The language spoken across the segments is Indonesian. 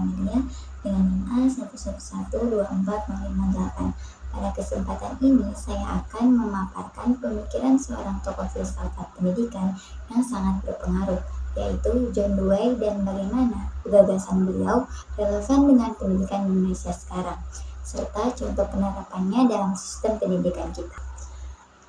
Amelia dengan NA 111124058. Pada kesempatan ini, saya akan memaparkan pemikiran seorang tokoh filsafat pendidikan yang sangat berpengaruh, yaitu John Dewey, dan bagaimana gagasan beliau relevan dengan pendidikan Indonesia sekarang, serta contoh penerapannya dalam sistem pendidikan kita.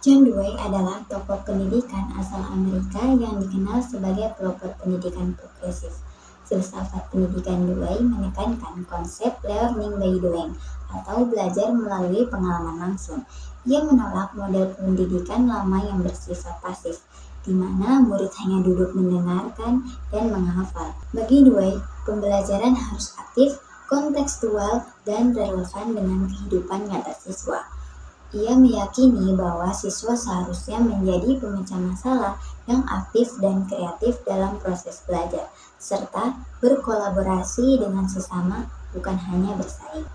John Dewey adalah tokoh pendidikan asal Amerika yang dikenal sebagai pelopor pendidikan progresif. Filsafat pendidikan Dewey menekankan konsep learning by doing atau belajar melalui pengalaman langsung. Ia menolak model pendidikan lama yang bersifat pasif, di mana murid hanya duduk mendengarkan dan menghafal. Bagi Dewey, pembelajaran harus aktif, kontekstual, dan relevan dengan kehidupan nyata siswa. Ia meyakini bahwa siswa seharusnya menjadi pemecah masalah yang aktif dan kreatif dalam proses belajar, serta berkolaborasi dengan sesama, bukan hanya bersaing.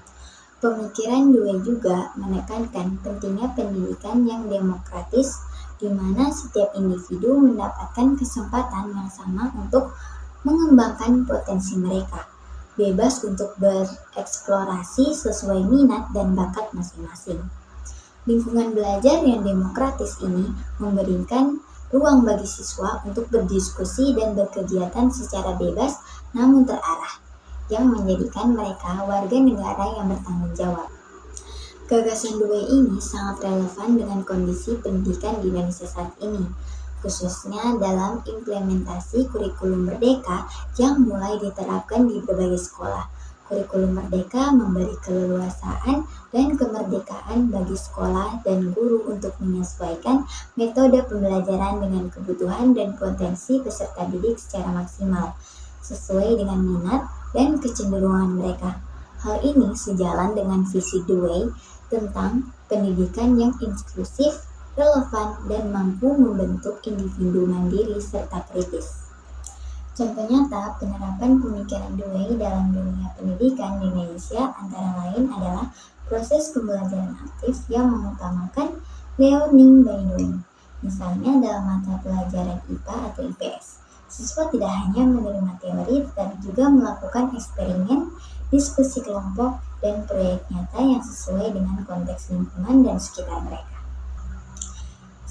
Pemikiran Dewey juga menekankan pentingnya pendidikan yang demokratis, di mana setiap individu mendapatkan kesempatan yang sama untuk mengembangkan potensi mereka, bebas untuk bereksplorasi sesuai minat dan bakat masing-masing. Lingkungan belajar yang demokratis ini memberikan ruang bagi siswa untuk berdiskusi dan berkegiatan secara bebas namun terarah, yang menjadikan mereka warga negara yang bertanggung jawab. Gagasan Dewey ini sangat relevan dengan kondisi pendidikan di Indonesia saat ini, khususnya dalam implementasi kurikulum merdeka yang mulai diterapkan di berbagai sekolah. Kurikulum merdeka memberi keleluasaan dan kemerdekaan bagi sekolah dan guru untuk menyesuaikan metode pembelajaran dengan kebutuhan dan potensi peserta didik secara maksimal, sesuai dengan minat dan kecenderungan mereka. Hal ini sejalan dengan visi Dewey tentang pendidikan yang inklusif, relevan, dan mampu membentuk individu mandiri serta kritis. Contoh nyata penerapan pemikiran Dewey dalam dunia pendidikan di Indonesia antara lain adalah proses pembelajaran aktif yang mengutamakan learning by doing. Misalnya dalam mata pelajaran IPA atau IPS, siswa tidak hanya menerima teori tetapi juga melakukan eksperimen, diskusi kelompok, dan proyek nyata yang sesuai dengan konteks lingkungan dan sekitar mereka.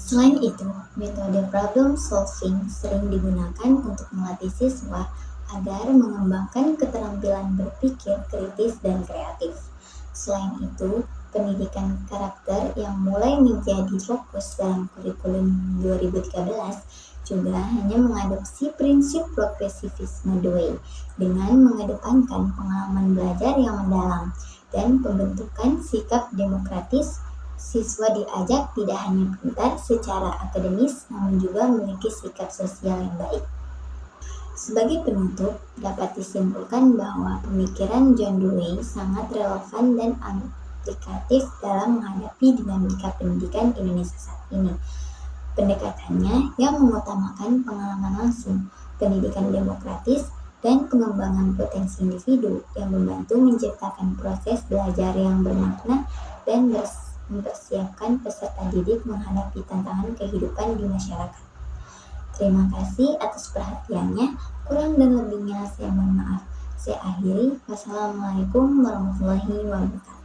Selain itu, metode problem solving sering digunakan untuk melatih siswa agar mengembangkan keterampilan berpikir kritis dan kreatif. Selain itu, pendidikan karakter yang mulai menjadi fokus dalam kurikulum 2013 juga hanya mengadopsi prinsip progresivisme Dewey dengan mengedepankan pengalaman belajar yang mendalam dan pembentukan sikap demokratis. Siswa diajak tidak hanya pintar secara akademis, namun juga memiliki sikap sosial yang baik. Sebagai penutup, dapat disimpulkan bahwa pemikiran John Dewey sangat relevan dan aplikatif dalam menghadapi dinamika pendidikan Indonesia saat ini. Pendekatannya yang mengutamakan pengalaman langsung, pendidikan demokratis, dan pengembangan potensi individu yang membantu menciptakan proses belajar yang bermakna dan mempersiapkan peserta didik menghadapi tantangan kehidupan di masyarakat. Terima kasih atas perhatiannya. Kurang dan lebihnya saya mohon maaf. Saya akhiri. Wassalamualaikum warahmatullahi wabarakatuh.